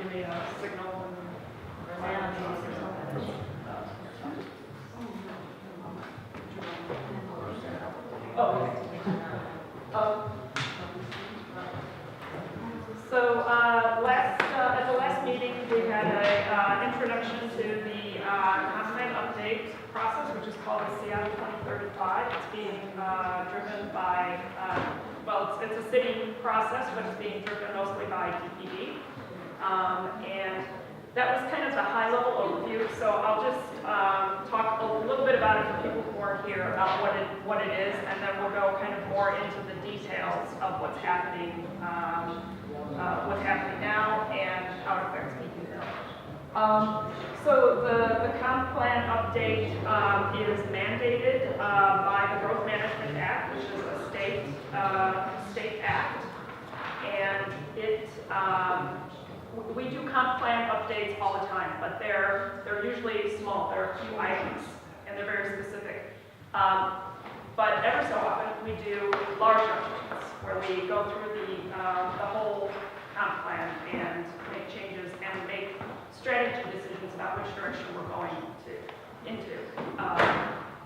give me a signal and at the last meeting, we had an introduction to the comp plan update process, which is called the Seattle 2035. It's being driven by, well, it's a city process, but it's being driven mostly by DPD. And that was kind of the high-level overview, so I'll just talk a little bit about it for people who aren't here about what it is, and then we'll go kind of more into the details of what's happening now and how it affects people. So the comp plan update is mandated by the Growth Management Act, which is a state act, and it we do comp plan updates all the time, but they're usually small. There are a few items, and they're very specific. But every so often, we do large updates where we go through the whole comp plan and make changes and make strategy decisions about which direction we're going into.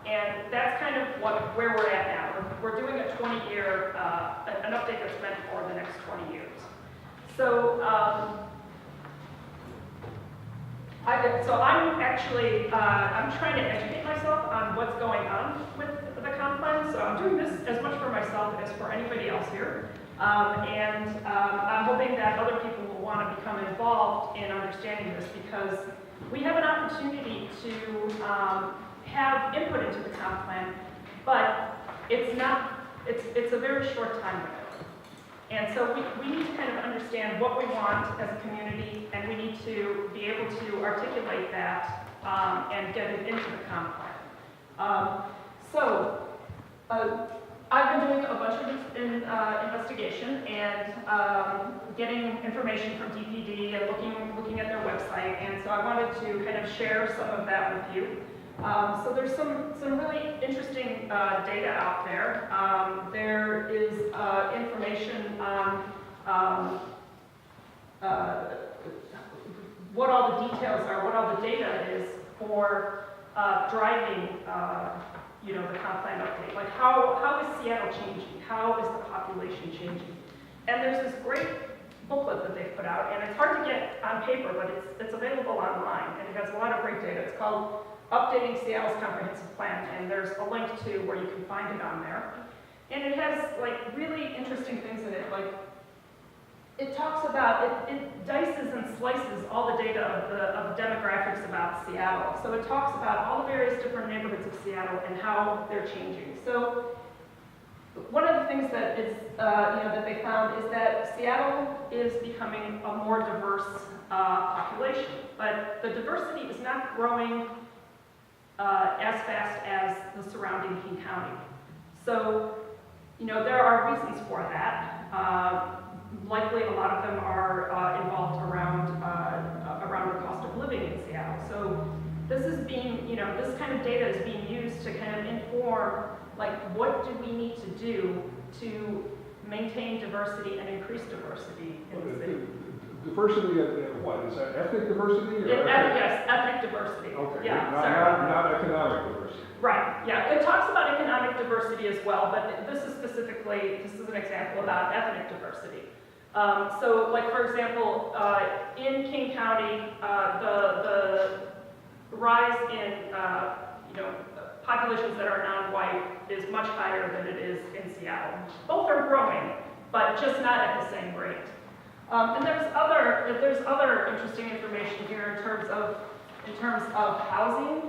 And that's kind of where we're at now. We're doing a 20-year, an update that's meant for the next 20 years. So, I'm actually, I'm trying to educate myself on what's going on with the comp plan. So I'm doing this as much for myself as for anybody else here. I'm hoping that other people will want to become involved in understanding this, because we have an opportunity to have input into the comp plan, but it's a very short time window. And so we need to kind of understand what we want as a community, and we need to be able to articulate that and get it into the comp plan. I've been doing a bunch of investigation and getting information from DPD and looking at their website, and so I wanted to kind of share some of that with you. So there's some really interesting data out there. There is information on what all the details are, what all the data is for driving, the comp plan update. Like how is Seattle changing? How is the population changing? And there's this great booklet that they've put out, and it's hard to get on paper, but it's available online, and it has a lot of great data. It's called Updating Seattle's Comprehensive Plan, and there's a link to where you can find it on there. And it has like really interesting things in it. Like it talks about, it dices and slices all the data of the demographics about Seattle. So it talks about all the various different neighborhoods of Seattle and how they're changing. So one of the things that is, that they found is that Seattle is becoming a more diverse population, but the diversity is not growing as fast as the surrounding King County. So, there are reasons for that. Likely a lot of them are involved around the cost of living in Seattle. So this is being, this kind of data is being used to kind of inform, like, what do we need to do to maintain diversity and increase diversity in the city? Diversity and what? Is that ethnic diversity? Or yes, ethnic diversity. Okay, yeah, not economic diversity. Right, yeah. It talks about economic diversity as well, but this is an example about ethnic diversity. So, like, for example, in King County, the rise in, populations that are non-white is much higher than it is in Seattle. Both are growing, but just not at the same rate. And there's other interesting information here in terms of housing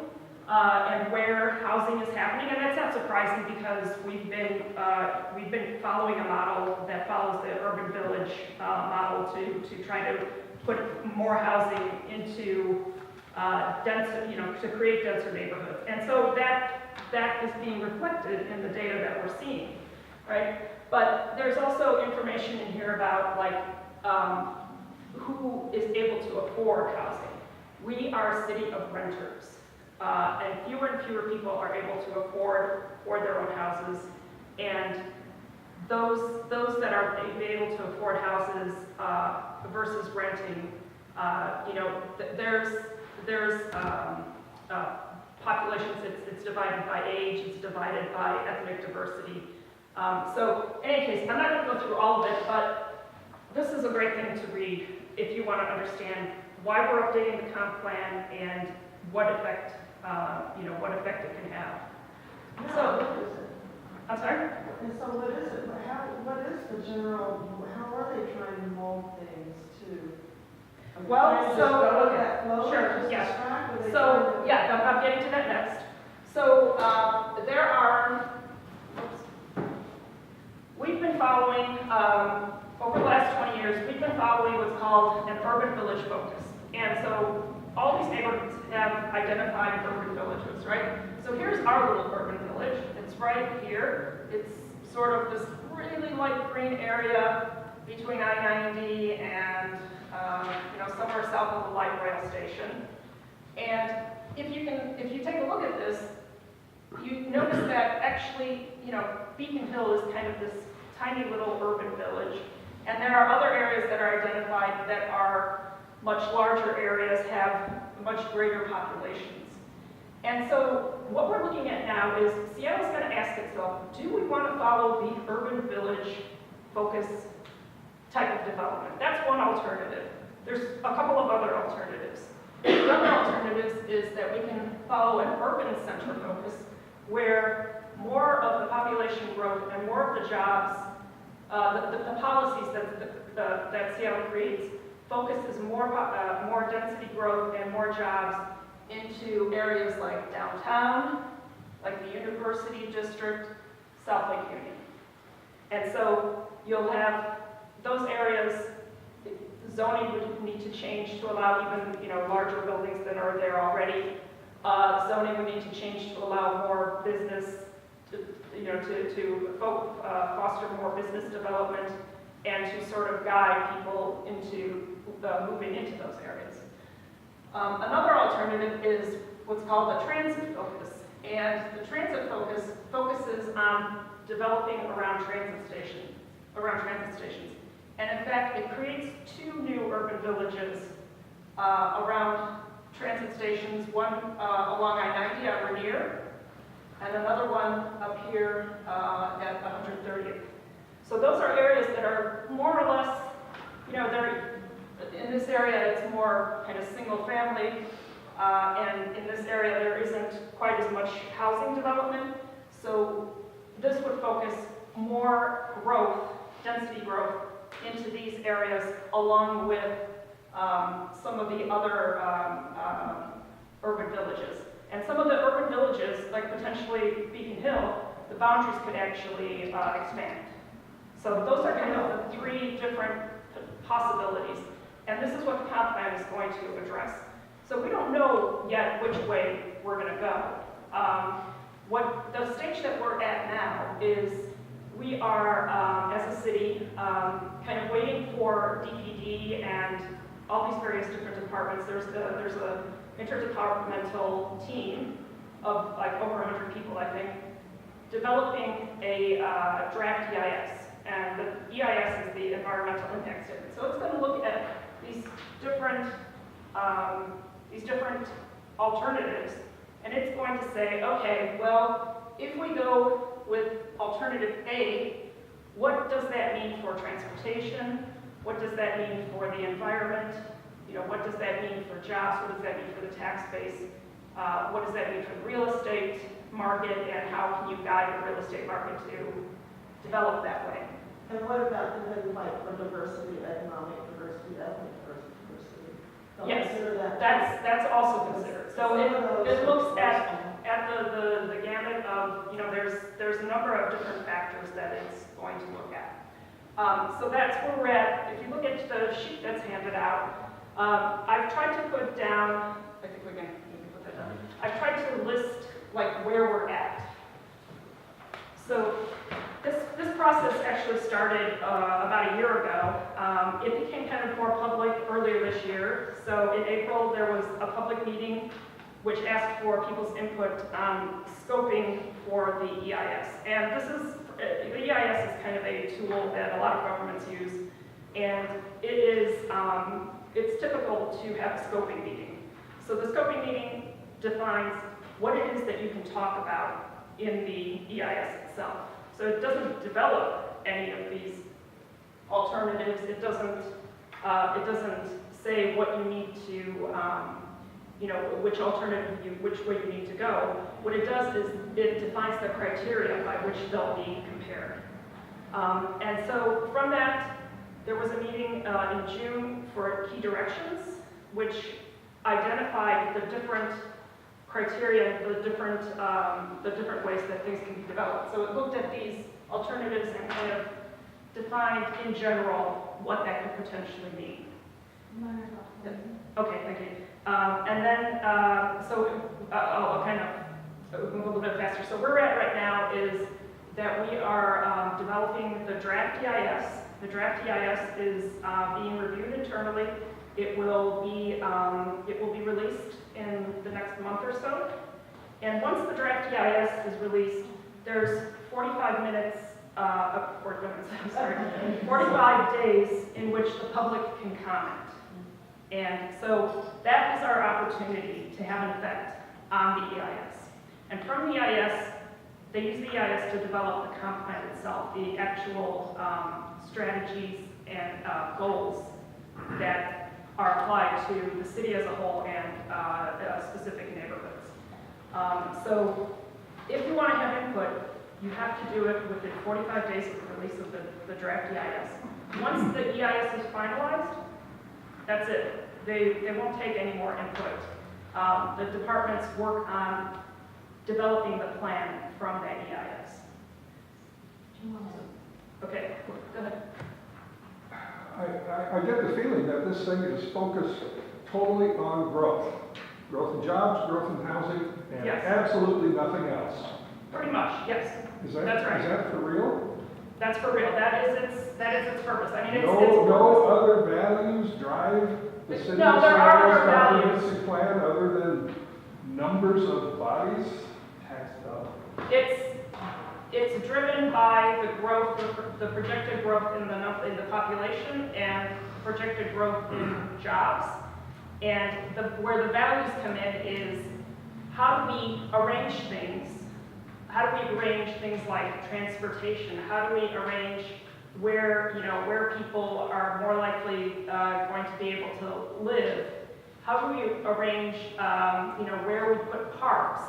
and where housing is happening, and that's not surprising because we've been following a model that follows the urban village model to try to put more housing into to create denser neighborhoods, and so that is being reflected in the data that we're seeing, right? But there's also information in here about who is able to afford housing. We are a city of renters, and fewer people are able to afford their own houses, and those that are able to afford houses versus renting There's populations, it's divided by age, it's divided by ethnic diversity. So in any case, I'm not going to go through all of it, but this is a great thing to read if you want to understand why we're updating the comp plan and what effect, what effect it can have. So, what is it? I'm sorry? And so what is it? What is the general, how are they trying to mold things to? Well, Trying to so- just go with that flow, Sure, just yeah. describe, or they So, trying to- yeah, I'm getting to that next. So, there are, we've been following, over the last 20 years, we've been following what's called an urban village focus. And so, all these neighborhoods have identified urban villages, right? So here's our little urban village. It's right here. It's sort of this really light green area between I-90 and, somewhere south of the light rail station. And if you take a look at this, you notice that actually, Beacon Hill is kind of this tiny little urban village. And there are other areas that are identified that are much larger areas, have much greater populations. And so what we're looking at now is Seattle's going to ask itself, do we want to follow the urban village focus type of development? That's one alternative. There's a couple of other alternatives. The other alternatives is that we can follow an urban center focus where more of the population growth and more of the jobs, the policies that Seattle creates focuses more density growth and more jobs into areas like downtown, like the University District, South Lake Union. And so you'll have those areas, zoning would need to change to allow even, larger buildings than are there already. Zoning would need to change to allow more business, to foster more business development and to sort of guide people into moving into those areas. Another alternative is what's called a transit focus. And the transit focus focuses on developing around transit stations. And in fact, it creates two new urban villages around transit stations, one along I-90 at Rainier, and another one up here at 130th. So those are areas that are more or less, in this area it's more kind of single family, and in this area there isn't quite as much housing development. So this would focus more growth, density growth, into these areas along with some of the other urban villages. And some of the urban villages, like potentially Beacon Hill, the boundaries could actually expand. So those are kind of the three different possibilities. And this is what the comp plan is going to address. So we don't know yet which way we're going to go. What the stage that we're at now is we are, as a city, kind of waiting for DPD and all these various different departments. There's a interdepartmental team of like over 100 people, I think, developing a draft EIS. And the EIS is the environmental impact statement. So it's going to look at these different alternatives, and it's going to say, okay, well, if we go with alternative A, what does that mean for transportation? What does that mean for the environment? What does that mean for jobs? What does that mean for the tax base? What does that mean for the real estate market? And how can you guide the real estate market to develop that way? And what about the things like for diversity, economic diversity, ethnic diversity? Don't Yes, consider that. That's also considered. So Some of those it looks are at the gamut of, there's a number of different factors that it's going to look at. So that's where we're at. If you look at the sheet that's handed out, I've tried to put down, I think we can put that down. I've tried to list like where we're at. So this process actually started about a year ago. It became kind of more public earlier this year. So in April, there was a public meeting which asked for people's input on scoping for the EIS. And the EIS is kind of a tool that a lot of governments use. And it it's typical to have a scoping meeting. So the scoping meeting defines what it is that you can talk about in the EIS itself. So it doesn't develop any of these alternatives. It doesn't say what you need to, which alternative which way you need to go. What it does is it defines the criteria by which they'll be compared. And so from that, there was a meeting in June for key directions, which identified the different criteria, the different ways that things can be developed. So it looked at these alternatives and kind of defined in general what that could potentially mean. Okay, thank you. And then, I'll kind of move a little bit faster. So where we're at right now is that we are developing the draft EIS. The draft EIS is being reviewed internally. It will be released in the next month or so. And once the draft EIS is released, there's 45 days in which the public can comment. And so that is our opportunity to have an effect on the EIS. And from the EIS, they use the EIS to develop the comp plan itself, the actual strategies and goals that are applied to the city as a whole and specific neighborhoods. So if you want to have input, you have to do it within 45 days of the release of the draft EIS. Once the EIS is finalized, that's it. They won't take any more input. The departments work on developing the plan from that EIS. Okay, go ahead. I get the feeling that this thing is focused totally on growth. Growth in jobs, growth in housing, and Yes. absolutely nothing else. Pretty much, yes. Is that, That's right. is that for real? That's for real. That is its purpose. I mean, it's No other values drive the city's No, there are other values. comprehensive plan other than numbers of bodies? Tax dollars. It's driven by the growth, the projected growth in the population and projected growth in jobs. And where the values come in is how do we arrange things? How do we arrange things like transportation? How do we arrange where people are more likely going to be able to live? How do we arrange, where we put parks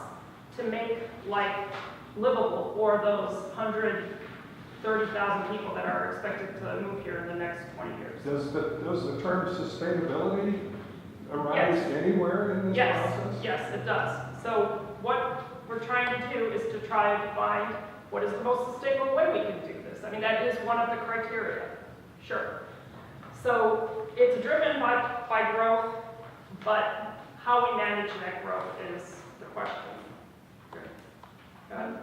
to make life livable for those 130,000 people that are expected to move here in the next 20 years? Does the term sustainability arise anywhere in this process? Yes, it does. So what we're trying to do is to try to find what is the most sustainable way we can do this. I mean, that is one of the criteria, sure. So it's driven by growth, but how we manage that growth is the question. Go ahead.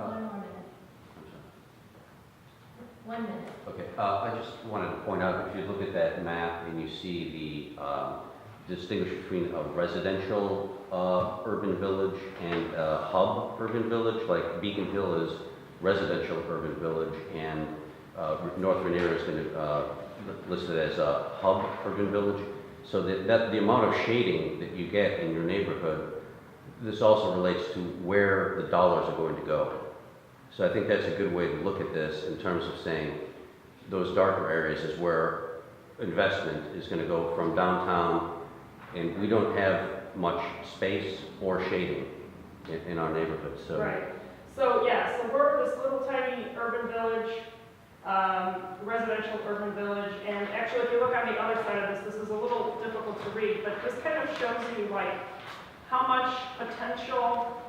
1 minute. Okay, I just wanted to point out, if you look at that map and you see the distinguish between a residential urban village and a hub urban village, like Beacon Hill is residential urban village, and North Rainier is going to listed as a hub urban village. So that the amount of shading that you get in your neighborhood, this also relates to where the dollars are going to go. So I think that's a good way to look at this in terms of saying those darker areas is where investment is going to go from downtown, and we don't have much space or shading in our neighborhood. So Right. So yeah, so we're this little tiny urban village, residential urban village, and actually if you look on the other side of this is a little difficult to read, but this kind of shows you like how much potential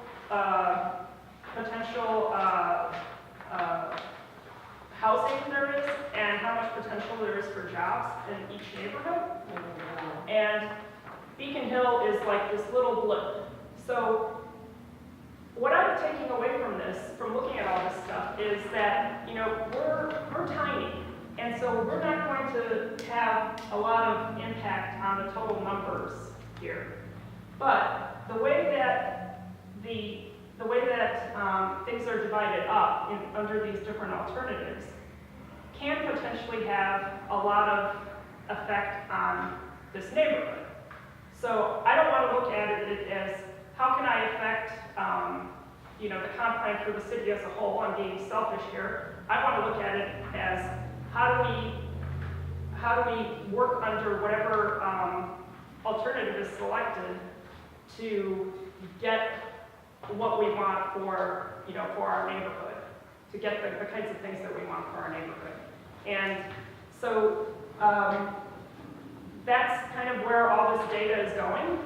housing there is and how much potential there is for jobs in each neighborhood. And Beacon Hill is like this little blip. So what I'm taking away from this, from looking at all this stuff, is that, we're tiny. And so we're not going to have a lot of impact on the total numbers here. But the way that things are divided up under these different alternatives can potentially have a lot of effect on this neighborhood. So I don't want to look at it as, how can I affect, you know, the comp plan for the city as a whole? I'm being selfish here. I want to look at it as, how do we work under whatever alternative is selected to get what we want for, you know, for our neighborhood, to get the kinds of things that we want for our neighborhood. And so that's kind of where all this data is going.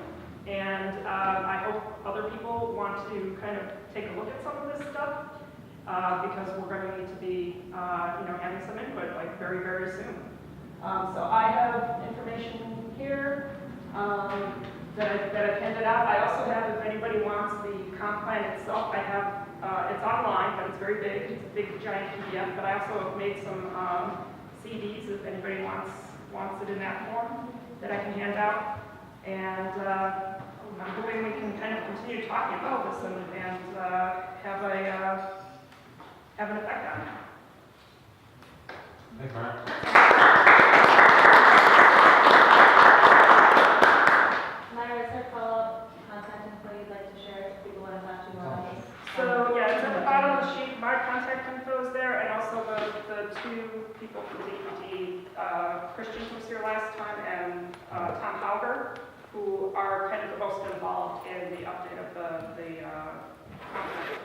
And I hope other people want to kind of take a look at some of this stuff because we're going to need to be, you know, having some input like very, very soon. So I have information here that I've handed out. I also have, if anybody wants the comp plan itself, I have, it's online, but it's very big. It's a big giant PDF, but I also have made some CDs if anybody wants it in that form that I can hand out. And I'm hoping we can kind of continue talking about this and have an effect on it. Thanks, Mark. Myra, is there follow-up contact info you'd like to share if people want to talk to you more about this? So, yeah, it's at the bottom of the sheet, my contact info is there, and also the two people from DPD, Christian who was here last time, and Tom Hauger, who are kind of the most involved in the update of the content.